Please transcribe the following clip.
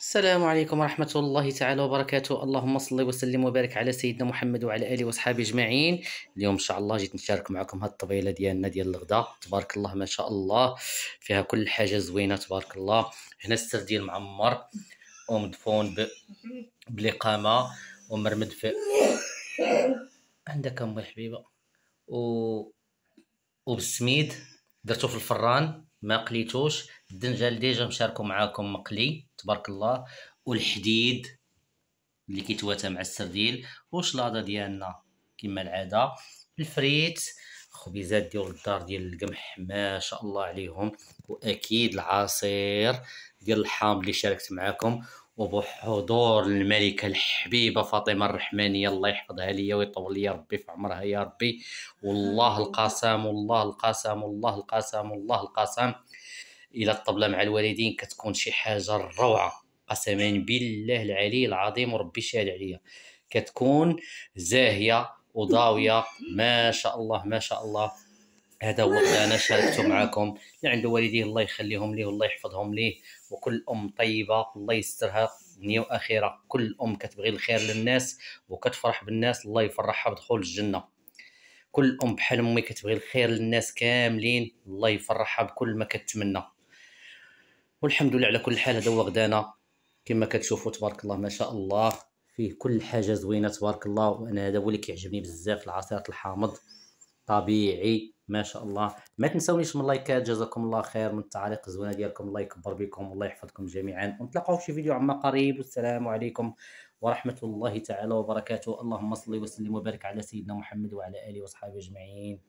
السلام عليكم ورحمة الله تعالى وبركاته، اللهم صل وسلم وبارك على سيدنا محمد وعلى آله وصحبه أجمعين. اليوم إن شاء الله جيت نشارك معكم هاد الطبيلة ديالنا ديال الغدا، تبارك الله ما شاء الله، فيها كل حاجة زوينة تبارك الله. هنا السردين معمر ومدفون بالإقامة ومرمد في عندك أمي الحبيبة و... وبالسميد، درتو في الفران ما قليتوش. الدنجال ديجا مشاركو معاكم مقلي تبارك الله، والحديد اللي كيتواتى مع السرديل، وشلاضه ديالنا كما العاده، الفريت، خبيزات ديال الدار ديال القمح ما شاء الله عليهم، واكيد العصير ديال الحامض اللي شاركت معاكم، وبحضور الملكه الحبيبه فاطمه الرحمانيه الله يحفظها ليا ويطول لي ربي في عمرها يا ربي. والله القسم والله القسم والله القسم والله القسم، الى الطبله مع الوالدين كتكون شي حاجه روعه، قسما بالله العلي العظيم وربي شاهد عليا، كتكون زاهيه وضاويه ما شاء الله ما شاء الله. هذا هو انا شاركته معكم، اللي عنده والديه الله يخليهم ليه والله يحفظهم ليه، وكل ام طيبه الله يسترها دنيا واخره، كل ام كتبغي الخير للناس وكتفرح بالناس الله يفرحها بدخول الجنه، كل ام بحال امي كتبغي الخير للناس كاملين الله يفرحها بكل ما كتمنى. والحمد لله على كل حال، هذا هو غدانا كما كتشوفوا تبارك الله ما شاء الله، فيه كل حاجه زوينه تبارك الله. وانا هذا هو اللي كيعجبني بزاف، العصيرات الحامض طبيعي ما شاء الله. ما تنسونيش من اللايكات، جزاكم الله خير، من التعاليق الزوينه ديالكم، الله يكبر بكم والله يحفظكم جميعا، ونتلاقاو في شي فيديو عما قريب، والسلام عليكم ورحمه الله تعالى وبركاته. اللهم صل وسلم وبارك على سيدنا محمد وعلى اله وصحبه اجمعين.